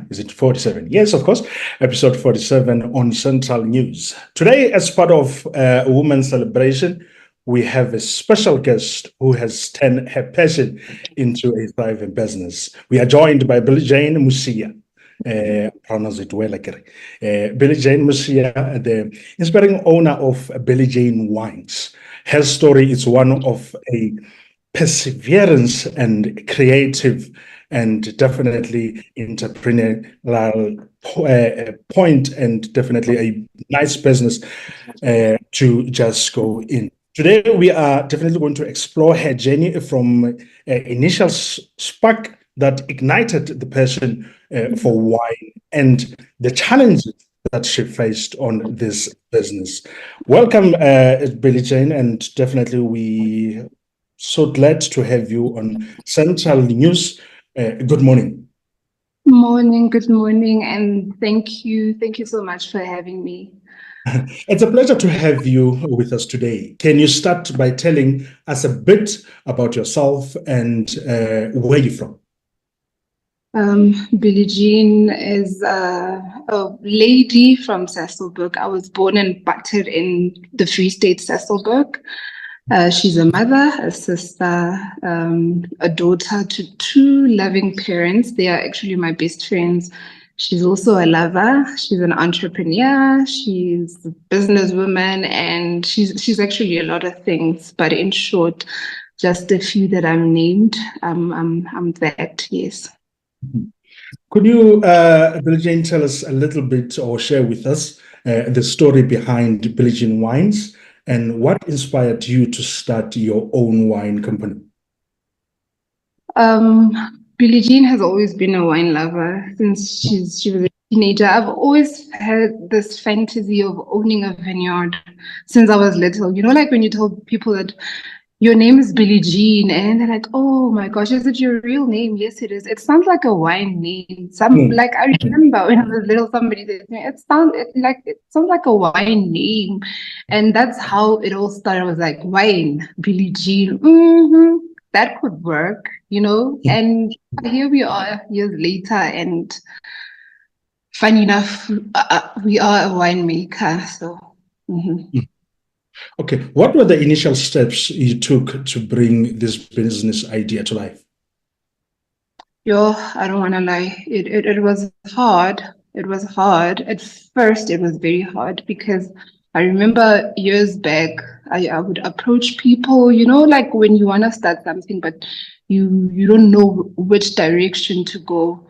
Is it 47? Yes, of course. Episode 47 on Central News. Today, as part of a women's celebration, we have a special guest who has turned her passion into a thriving business. We are joined by BillieJean Mosea. Pronounce it well, BillieJean Mosea, the inspiring owner of BellieJean Wines. Her story is one of a perseverance and creative and definitely entrepreneurial point, and definitely a nice business to just go in. Today, we are definitely going to explore her journey from initial spark that ignited the passion for wine and the challenges that she faced on this business. Welcome, BillieJean, and definitely we so glad to have you on Central News. Good morning. Good morning, and thank you so much for having me. It's a pleasure to have you with us today. Can you start by telling us a bit about yourself and where you're from? BillieJean is a lady from Sasolburg. I was born and buttered in the Free State Sasolburg. She's a mother, a sister, a daughter to two loving parents. They are actually my best friends. She's also a lover. She's an entrepreneur. She's a businesswoman, and she's actually a lot of things. But in short, just a few that I'm named. I'm that. Yes. Could you, BillieJean, tell us a little bit or share with us the story behind BillieJean Wines and what inspired you to start your own wine company? BillieJean has always been a wine lover since she was a teenager. I've always had this fantasy of owning a vineyard since I was little. You know, like when you tell people that your name is BillieJean, and they're like, "Oh my gosh, is it your real name?" Yes, it is. It sounds like a wine name. Like I remember when I was little, somebody said to me, "It sounds like a wine name," and that's how it all started. I was like, "Wine, BillieJean, that could work," you know. And here we are, years later, and funny enough, we are a winemaker. So. Okay, what were the initial steps you took to bring this business idea to life? I don't want to lie. It was hard. It was hard. At first, it was very hard because I remember years back, I would approach people, you know, like when you want to start something, but you don't know which direction to go.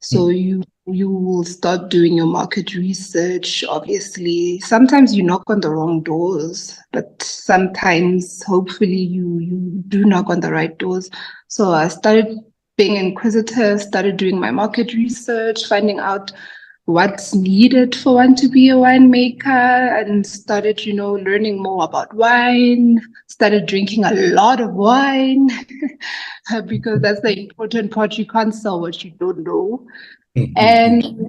So you will start doing your market research, obviously. Sometimes you knock on the wrong doors, but sometimes hopefully you do knock on the right doors. So I started being inquisitive, started doing my market research, finding out what's needed for one to be a winemaker, and started, learning more about wine, started drinking a lot of wine because that's the important part. You can't sell what you don't know. And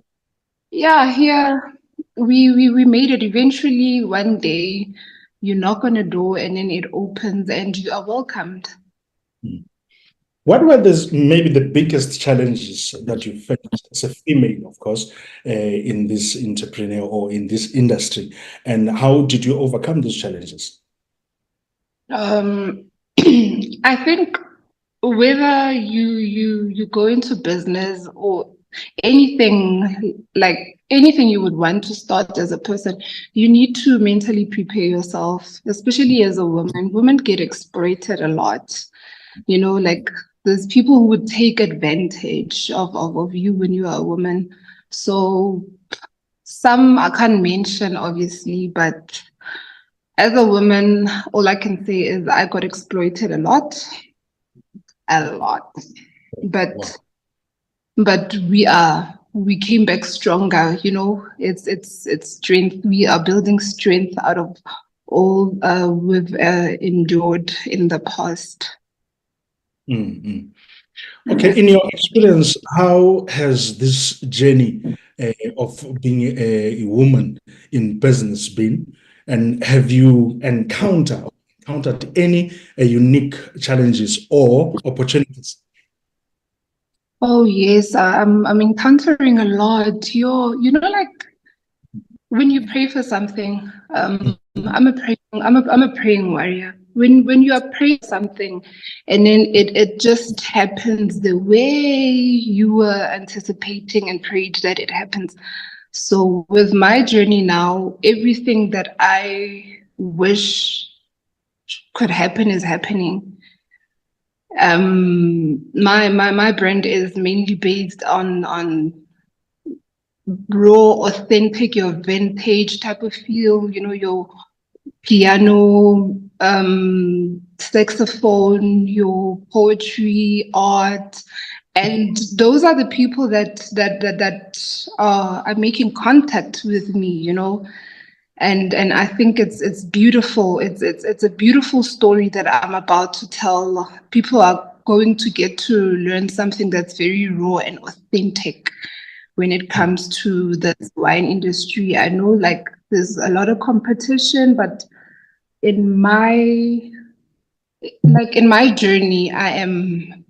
yeah, here we made it. Eventually one day you knock on a door and then it opens and you are welcomed. What were maybe the biggest challenges that you faced as a female, of course, in this entrepreneur or in this industry, and how did you overcome those challenges? I think whether you go into business or anything you would want to start as a person, you need to mentally prepare yourself, especially as a woman. Women get exploited a lot. There's people who would take advantage of you when you are a woman. So some I can't mention, obviously, but as a woman, all I can say is I got exploited a lot. But we came back stronger. It's strength. We are building strength out of all we've endured in the past. Okay, in your experience, how has this journey of being a woman in business been? And have you encountered any unique challenges or opportunities? Oh yes, I'm encountering a lot. Like when you pray for something, I'm a praying warrior. When you are praying for something, and then it just happens the way you were anticipating and prayed that it happens. So with my journey now, everything that I wish could happen is happening. My brand is mainly based on raw, authentic, your vintage type of feel, your piano, saxophone, your poetry, art. And those are the people that are making contact with me. And I think it's beautiful. It's a beautiful story that I'm about to tell. People are going to get to learn something that's very raw and authentic when it comes to the wine industry. I know like there's a lot of competition, but in my in my journey, I am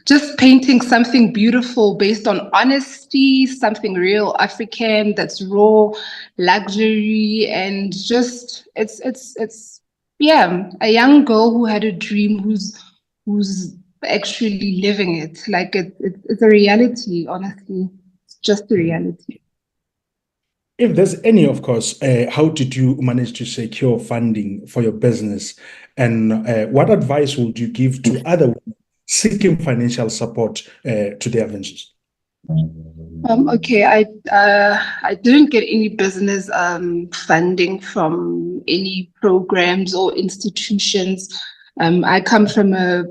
just painting something beautiful based on honesty, something real African that's raw, luxury, and just it's yeah, a young girl who had a dream who's actually living it. Like it's a reality, honestly. It's just a reality. If there's any, of course, how did you manage to secure funding for your business? And what advice would you give to other women seeking financial support to their ventures? Okay, I didn't get any business funding from any programs or institutions. I come from a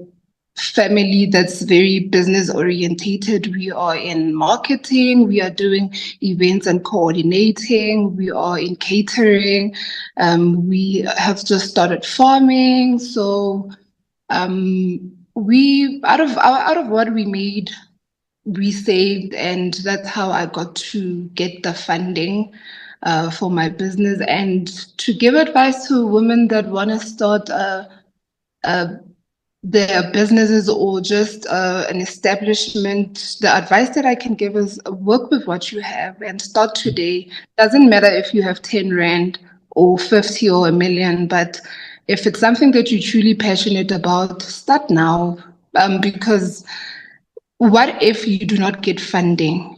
family that's very business orientated. We are in marketing, we are doing events and coordinating, we are in catering, we have just started farming. So we out of what we made, we saved, and that's how I got to get the funding for my business. And to give advice to women that want to start their businesses or just an establishment, the advice that I can give is work with what you have and start today. Doesn't matter if you have 10 Rand or 50 or a million, but if it's something that you're truly passionate about, start now. Because what if you do not get funding?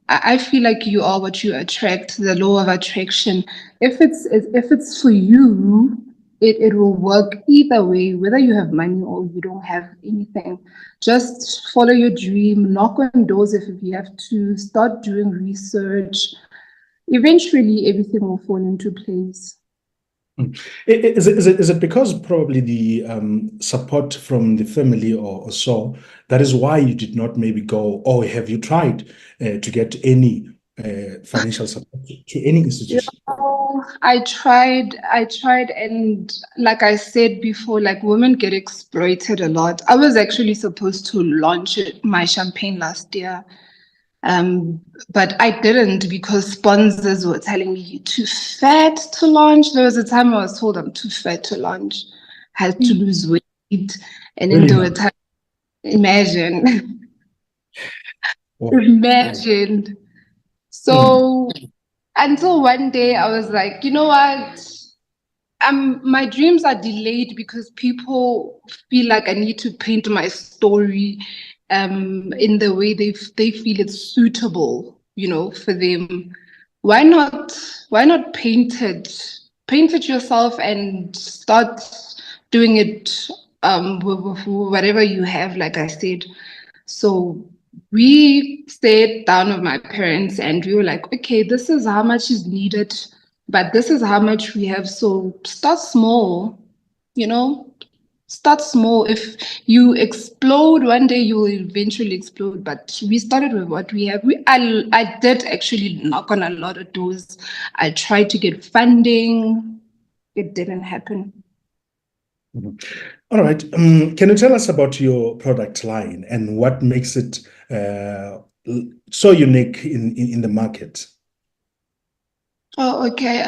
I feel like you are what you attract, the law of attraction. If it's for you, it will work either way, whether you have money or you don't have anything. Just follow your dream, knock on doors if you have to, start doing research. Eventually everything will fall into place. Is it because probably the support from the family or so, that is why you did not maybe go, or have you tried to get any financial support to any Yeah, institution? I tried, and like I said before, like women get exploited a lot. I was actually supposed to launch my champagne last year, but I didn't because sponsors were telling me you're too fat to launch. There was a time I was told I'm too fat to launch, had to lose weight, and then Really there were not. times, imagine, Wow. imagine. Mm. So until one day I was like, you know what? My dreams are delayed because people feel like I need to paint my story in the way they feel it's suitable, for them. Why not paint it yourself and start doing it with whatever you have, like I said. So we stayed down with my parents and we were like, okay, this is how much is needed, but this is how much we have. So start small, you know, start small. If you explode one day, you will eventually explode. But we started with what we have. I did actually knock on a lot of doors. I tried to get funding. It didn't happen. Mhm. All right. Can you tell us about your product line and what makes it so unique in the market? Oh, okay.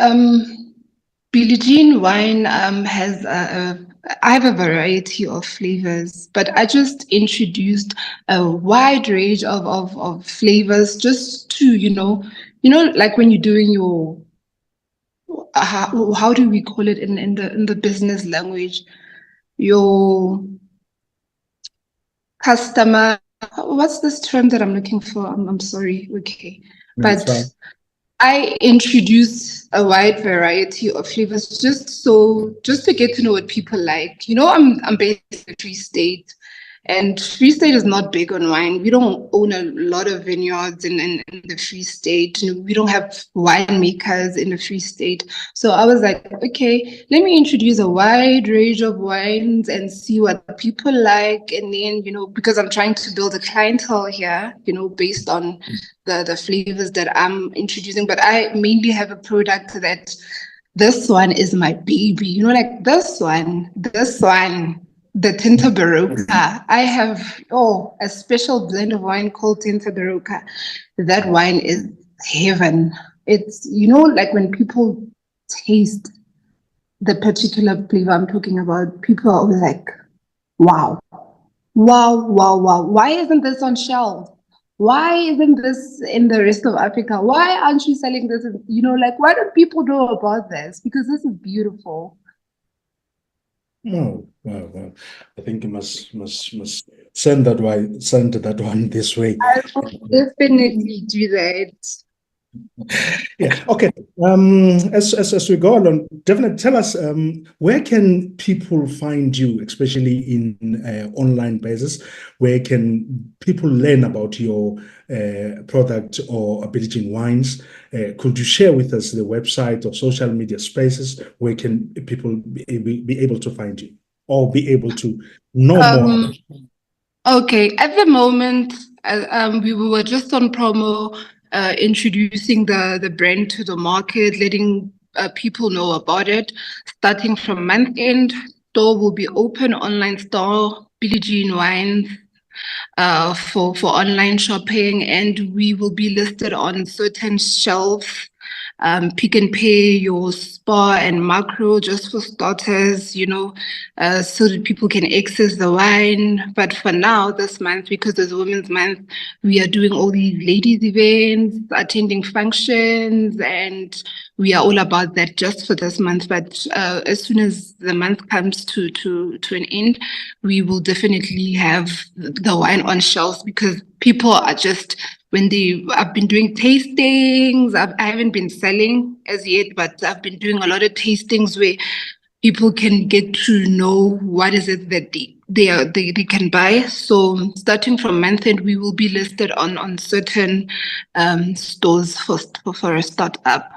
BillieJean wine has I have a variety of flavors, but I just introduced a wide range of flavors just to, like when you're doing your, how do we call it in the business language? Your customer, what's this term that I'm looking for? I'm sorry. Okay. That's But fine. I introduce a wide variety of flavors just to get to know what people like. I'm based in the Free State, and Free State is not big on wine. We don't own a lot of vineyards in the Free State. We don't have winemakers in the Free State. So I was like, okay, let me introduce a wide range of wines and see what people like. And then, because I'm trying to build a clientele here, based on the flavors that I'm introducing. But I mainly have a product that this one is my baby. Like this one, the Tinta Barocca. I have a special blend of wine called Tinta Barocca. That wine is heaven. It's like when people taste the particular flavor I'm talking about, people are always like, wow, wow, wow, wow. Why isn't this on shelf? Why isn't this in the rest of Africa? Why aren't you selling this? Like, why don't people know about this? Because this is beautiful. Oh, wow. I think you must send that one this way. I will definitely do that. Yeah. Okay. As we go along, definitely tell us where can people find you, especially in online basis. Where can people learn about your product or BillieJean wines? Could you share with us the website or social media spaces where can people be able to find you or be able to know more about you? Okay, at the moment, we were just on promo, introducing the brand to the market, letting people know about it. Starting from month end, store will be open, online store, BillieJean Wines, for online shopping, and we will be listed on certain shelves. Pick and Pay, your Spar and Macro, just for starters, so that people can access the wine. But for now, this month, because it's Women's Month, we are doing all these ladies events, attending functions, and we are all about that just for this month. But as soon as the month comes to an end, we will definitely have the wine on shelves, because people are just, I've been doing tastings. I haven't been selling as yet, but I've been doing a lot of tastings where people can get to know what is it that they can buy. So starting from month end, we will be listed on certain stores for a startup.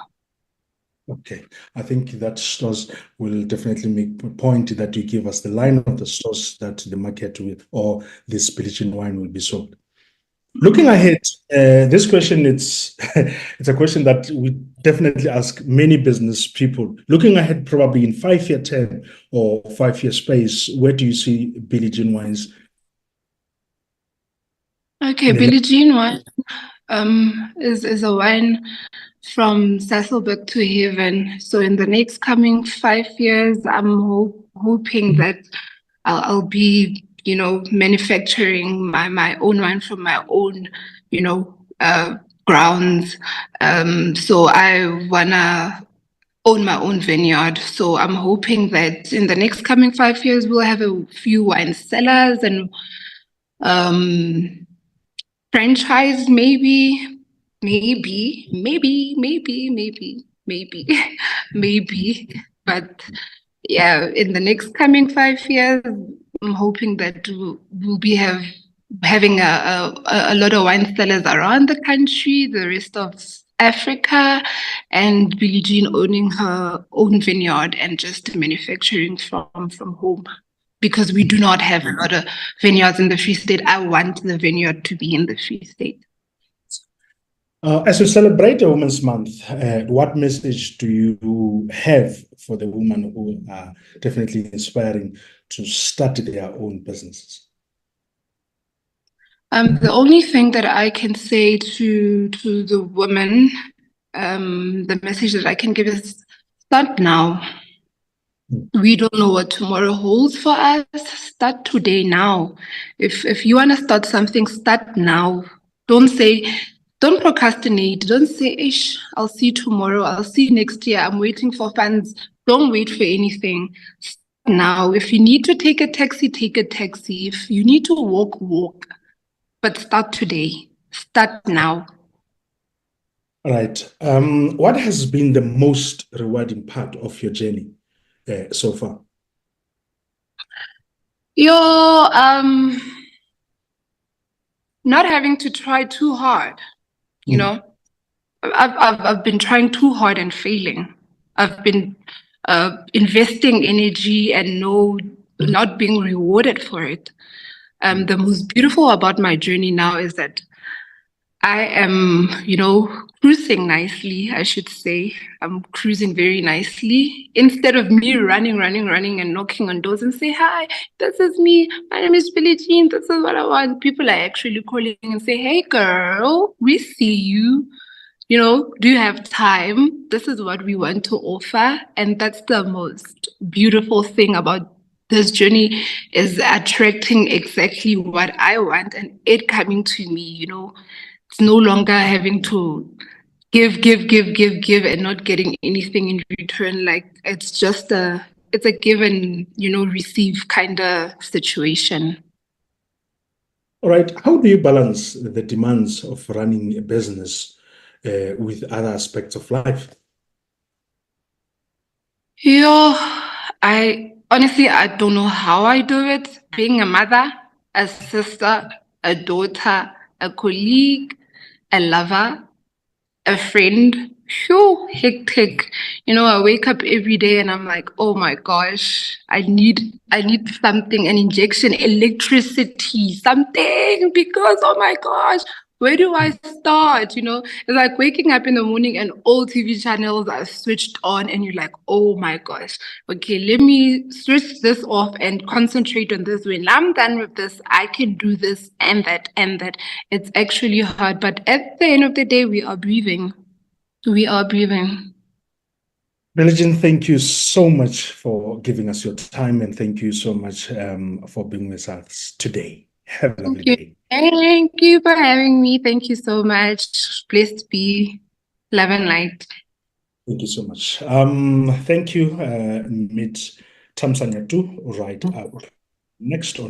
Okay, I think that stores will definitely make a point that you give us the line of the stores that the market will, or this BillieJean wine will be sold. Looking ahead, this question, it's a question that we definitely ask many business people. Looking ahead, probably in 5-year term or 5-year space, where do you see BillieJean wines? Okay, BillieJean wine is a wine from Sasolburg to heaven. So in the next coming 5 years, I'm hoping that I'll be, manufacturing my own wine from my own, grounds. So I wanna own my own vineyard. So I'm hoping that in the next coming 5 years, we'll have a few wine cellars and franchise, maybe, maybe. But yeah, in the next coming 5 years, I'm hoping that we'll be having a lot of wine cellars around the country, the rest of Africa, and BillieJean owning her own vineyard and just manufacturing from home. Because we do not have a lot of vineyards in the Free State. I want the vineyard to be in the Free State. As we celebrate a Women's Month, what message do you have for the women who are definitely inspiring to start their own businesses? The only thing that I can say to the women, the message that I can give is start now. We don't know what tomorrow holds for us. Start today now. If you want to start something, start now. Don't procrastinate. Don't say, Ish, I'll see tomorrow. I'll see next year. I'm waiting for funds. Don't wait for anything. Start now. If you need to take a taxi, take a taxi. If you need to walk, walk. But start today. Start now. Right. What has been the most rewarding part of your journey so far? Not having to try too hard. You know, I've been trying too hard and failing. I've been investing energy and not being rewarded for it. The most beautiful about my journey now is that I am, cruising nicely, I should say. I'm cruising very nicely. Instead of me running and knocking on doors and say, hi, this is me. My name is BillieJean. This is what I want. People are actually calling and say, hey, girl, we see you. Do you have time? This is what we want to offer. And that's the most beautiful thing about this journey, is attracting exactly what I want and it coming to me. It's no longer having to give and not getting anything in return. Like it's a give and, receive kind of situation. All right. How do you balance the demands of running a business with other aspects of life? I don't know how I do it. Being a mother, a sister, a daughter, a colleague, a lover, a friend. Hectic. I wake up every day and I'm like, oh my gosh, I need something, an injection, electricity, something, because oh my gosh, where do I start? It's like waking up in the morning and all TV channels are switched on and you're like, oh my gosh, okay, let me switch this off and concentrate on this. When I'm done with this, I can do this and that and that. It's actually hard, but at the end of the day, we are breathing. We are breathing. BellieJean, thank you so much for giving us your time, and thank you so much for being with us today. Have a lovely day. Thank you for having me. Thank you so much. Blessed be. Love and light. Thank you so much. Thank you. Meet Thamsanqa Tu right up next on